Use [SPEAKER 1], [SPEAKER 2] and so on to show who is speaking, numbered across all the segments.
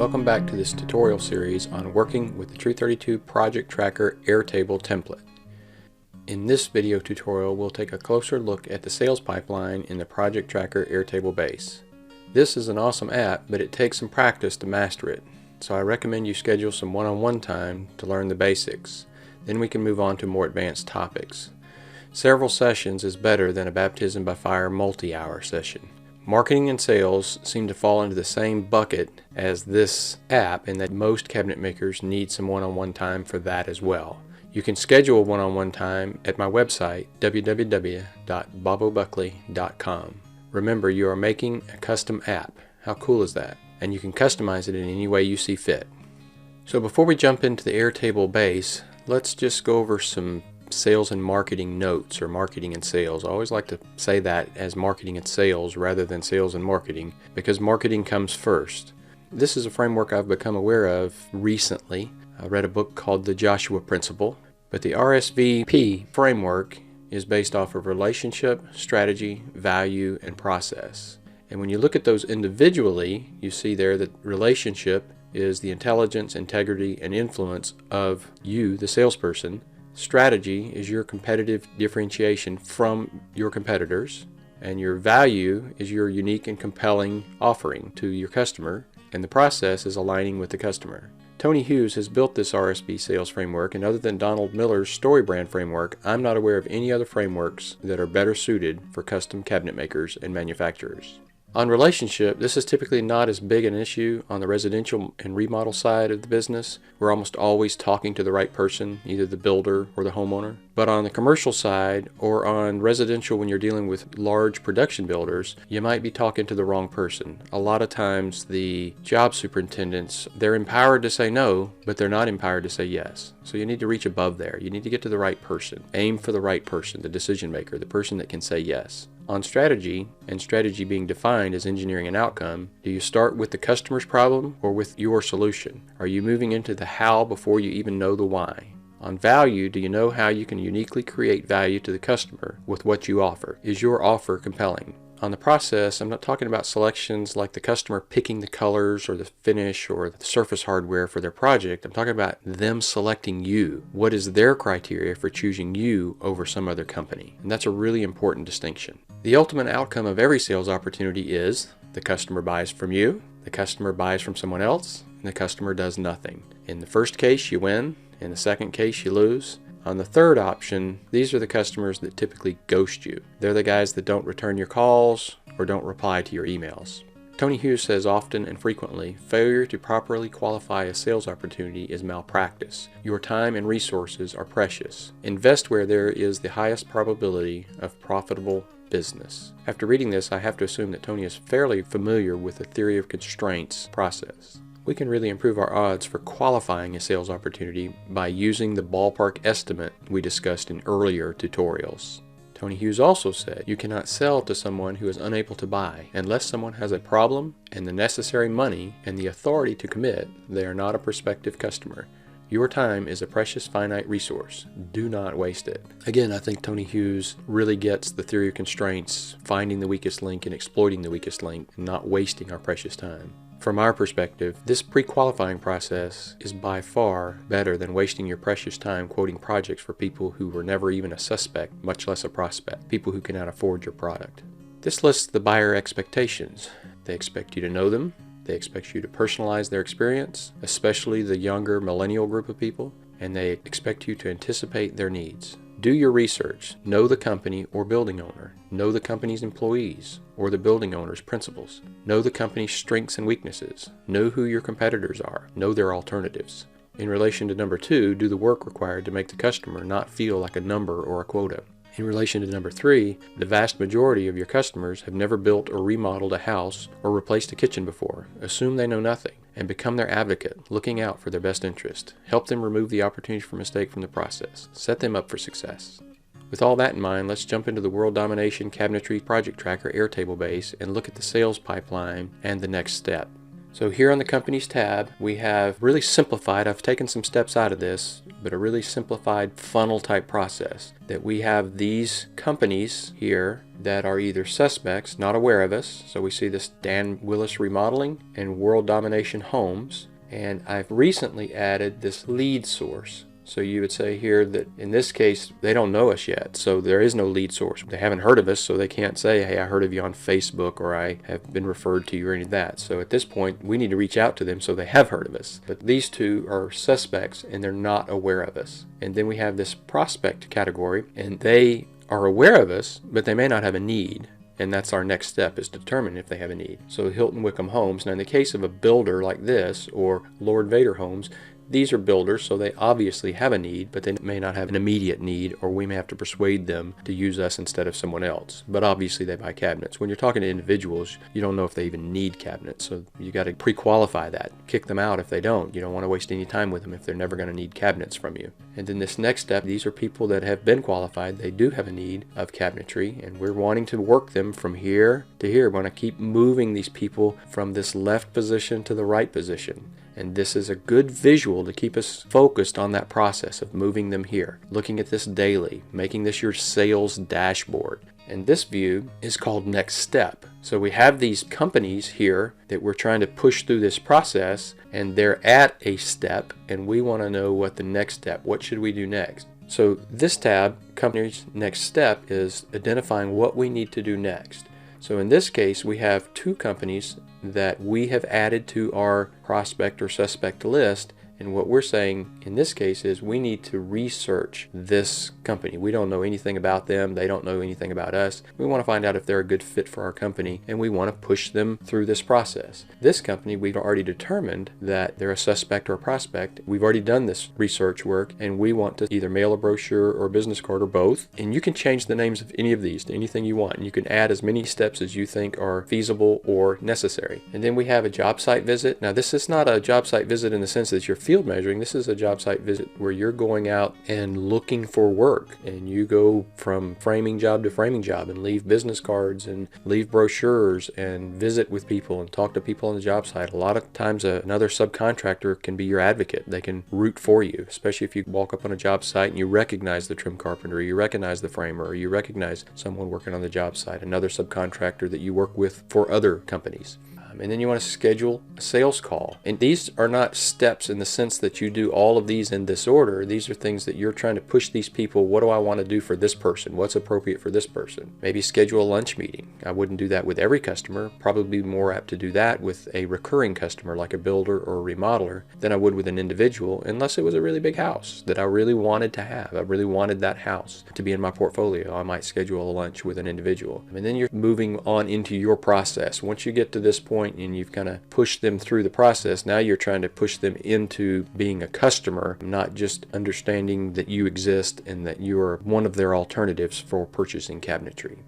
[SPEAKER 1] Welcome back to this tutorial series on working with the True32 Project Tracker Airtable template. In this video tutorial, we'll take a closer look at the sales pipeline in the Project Tracker Airtable base. This is an awesome app, but it takes some practice to master it, so I recommend you schedule some one-on-one time to learn the basics. Then we can move on to more advanced topics. Several sessions is better than a baptism by fire multi-hour session. Marketing and sales seem to fall into the same bucket as this app in that most cabinet makers need some one-on-one time for that as well. You can schedule one-on-one time at my website www.bobobuckley.com. Remember, you are making a custom app. How cool is that? And you can customize it in any way you see fit. So before we jump into the Airtable base, let's just go over some sales and marketing notes, or marketing and sales. I always like to say that as marketing and sales rather than sales and marketing, because marketing comes first. This is a framework I've become aware of recently. I read a book called The Joshua Principle, but the RSVP Framework is based off of relationship, strategy, value, and process. And when you look at those individually, you see there that relationship is the intelligence, integrity, and influence of you, the salesperson. Strategy is your competitive differentiation from your competitors, and your value is your unique and compelling offering to your customer, and the process is aligning with the customer. Tony Hughes has built this RSB sales framework, and other than Donald Miller's story brand framework, I'm not aware of any other frameworks that are better suited for custom cabinet makers and manufacturers. On relationship, this is typically not as big an issue on the residential and remodel side of the business. We're almost always talking to the right person, either the builder or the homeowner. But on the commercial side, or on residential when you're dealing with large production builders, you might be talking to the wrong person. A lot of times the job superintendents, they're empowered to say no, but they're not empowered to say yes. So you need to reach above there. You need to get to the right person. Aim for the right person, the decision maker, the person that can say yes. On strategy, and strategy being defined as engineering an outcome, do you start with the customer's problem or with your solution? Are you moving into the how before you even know the why? On value, do you know how you can uniquely create value to the customer with what you offer? Is your offer compelling? On the process, I'm not talking about selections like the customer picking the colors or the finish or the surface hardware for their project. I'm talking about them selecting you. What is their criteria for choosing you over some other company? And that's a really important distinction. The ultimate outcome of every sales opportunity is the customer buys from you, the customer buys from someone else, and the customer does nothing. In the first case, you win. In the second case, you lose. On the third option, these are the customers that typically ghost you. They're the guys that don't return your calls or don't reply to your emails. Tony Hughes says often and frequently, failure to properly qualify a sales opportunity is malpractice. Your time and resources are precious. Invest where there is the highest probability of profitable business. After reading this, I have to assume that Tony is fairly familiar with the theory of constraints process. We can really improve our odds for qualifying a sales opportunity by using the ballpark estimate we discussed in earlier tutorials. Tony Hughes also said you cannot sell to someone who is unable to buy. Unless someone has a problem and the necessary money and the authority to commit, they are not a prospective customer. Your time is a precious finite resource. Do not waste it. Again, I think Tony Hughes really gets the theory of constraints, finding the weakest link and exploiting the weakest link, and not wasting our precious time. From our perspective, this pre-qualifying process is by far better than wasting your precious time quoting projects for people who were never even a suspect, much less a prospect, people who cannot afford your product. This lists the buyer expectations. They expect you to know them. They expect you to personalize their experience, especially the younger millennial group of people, and they expect you to anticipate their needs. Do your research. Know the company or building owner. Know the company's employees or the building owner's principals. Know the company's strengths and weaknesses. Know who your competitors are. Know their alternatives. In relation to number 2, do the work required to make the customer not feel like a number or a quota. In relation to number 3, the vast majority of your customers have never built or remodeled a house or replaced a kitchen before. Assume they know nothing and become their advocate, looking out for their best interest. Help them remove the opportunity for mistake from the process. Set them up for success. With all that in mind, let's jump into the World Domination Cabinetry Project Tracker Airtable base and look at the sales pipeline and the next step. So here on the Companies tab, we have really simplified. I've taken some steps out of this, but a really simplified funnel type process. That we have these companies here that are either suspects, not aware of us. So we see this Dan Willis Remodeling and World Domination Homes. And I've recently added this lead source. So you would say here that in this case, they don't know us yet. So there is no lead source. They haven't heard of us, so they can't say, hey, I heard of you on Facebook, or I have been referred to you, or any of that. So at this point, we need to reach out to them so they have heard of us. But these two are suspects and they're not aware of us. And then we have this prospect category, and they are aware of us, but they may not have a need. And that's our next step, is determine if they have a need. So Hilton Wickham Homes. Now in the case of a builder like this, or Lord Vader Homes, these are builders, so they obviously have a need, but they may not have an immediate need, or we may have to persuade them to use us instead of someone else. But obviously they buy cabinets. When you're talking to individuals, you don't know if they even need cabinets, so you got to pre-qualify that. Kick them out if they don't. You don't want to waste any time with them if they're never going to need cabinets from you. And then this next step, these are people that have been qualified. They do have a need of cabinetry, and we're wanting to work them from here to here. We want to keep moving these people from this left position to the right position. And this is a good visual to keep us focused on that process of moving them here. Looking at this daily, making this your sales dashboard. And this view is called Next Step. So we have these companies here that we're trying to push through this process, and they're at a step, and we want to know what the next step, what should we do next? So this tab, Company's Next Step, is identifying what we need to do next. So in this case, we have two companies that we have added to our prospect or suspect list, and what we're saying in this case is we need to research this company. We don't know anything about them, they don't know anything about us. We want to find out if they're a good fit for our company, and we want to push them through this process. This company, we've already determined that they're a suspect or a prospect. We've already done this research work, and we want to either mail a brochure or a business card or both. And you can change the names of any of these to anything you want, and you can add as many steps as you think are feasible or necessary. And then we have a job site visit. Now this is not a job site visit in the sense that you're field measuring. This is a job site visit where you're going out and looking for work, and you go from framing job to framing job and leave business cards and leave brochures and visit with people and talk to people on the job site. A lot of times another subcontractor can be your advocate. They can root for you, especially if you walk up on a job site and you recognize the trim carpenter, you recognize the framer, or you recognize someone working on the job site, another subcontractor that you work with for other companies. And then you want to schedule a sales call. And these are not steps in the sense that you do all of these in this order. These are things that you're trying to push these people. What do I want to do for this person? What's appropriate for this person? Maybe schedule a lunch meeting. I wouldn't do that with every customer. Probably be more apt to do that with a recurring customer like a builder or a remodeler than I would with an individual, unless it was a really big house that I really wanted to have. I really wanted that house to be in my portfolio. I might schedule a lunch with an individual. And then you're moving on into your process. Once you get to this point and you've kind of pushed them through the process, now you're trying to push them into being a customer, not just understanding that you exist and that you are one of their alternatives for purchasing cabinetry.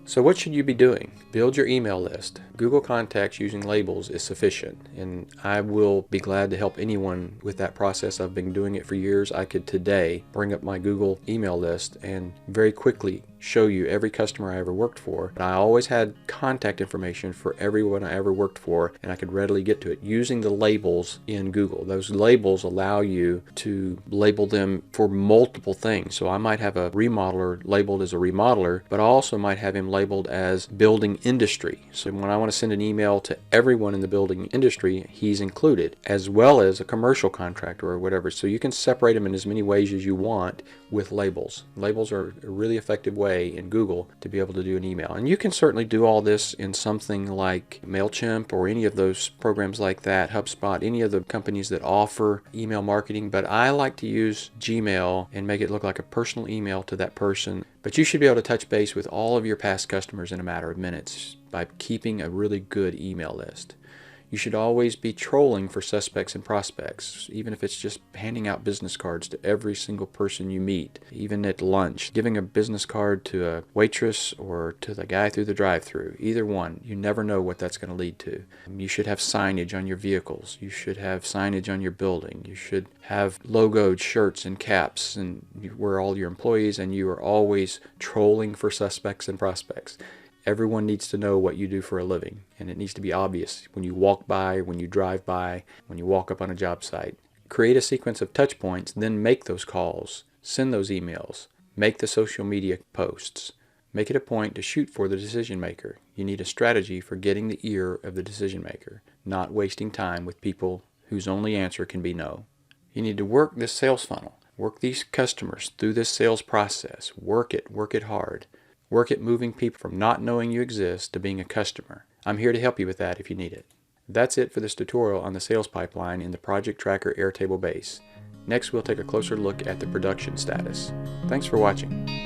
[SPEAKER 1] So what should you be doing? Build your email list. Google Contacts using labels is sufficient, and I will be glad to help anyone with that process. I've been doing it for years. I could today bring up my Google email list and very quickly show you every customer I ever worked for. But I always had contact information for everyone I ever worked for, and I could readily get to it using the labels in Google. Those labels allow you to label them for multiple things. So I might have a remodeler labeled as a remodeler, but I also might have him labeled as building industry. So when I want to send an email to everyone in the building industry, he's included, as well as a commercial contractor or whatever. So you can separate them in as many ways as you want with labels. Labels are a really effective way in Google to be able to do an email. And you can certainly do all this in something like MailChimp or any of those programs like that, HubSpot, any of the companies that offer email marketing, but I like to use Gmail and make it look like a personal email to that person. But you should be able to touch base with all of your past customers in a matter of minutes by keeping a really good email list. You should always be trolling for suspects and prospects, even if it's just handing out business cards to every single person you meet, even at lunch. Giving a business card to a waitress or to the guy through the drive-thru, either one. You never know what that's going to lead to. You should have signage on your vehicles. You should have signage on your building. You should have logoed shirts and caps, and where all your employees, and you are always trolling for suspects and prospects. Everyone needs to know what you do for a living, and it needs to be obvious when you walk by, when you drive by, when you walk up on a job site. Create a sequence of touch points, then make those calls, send those emails, make the social media posts. Make it a point to shoot for the decision maker. You need a strategy for getting the ear of the decision maker, not wasting time with people whose only answer can be no. You need to work this sales funnel. Work these customers through this sales process. Work it hard. Work at moving people from not knowing you exist to being a customer. I'm here to help you with that if you need it. That's it for this tutorial on the sales pipeline in the Project Tracker Airtable base. Next, we'll take a closer look at the production status. Thanks for watching.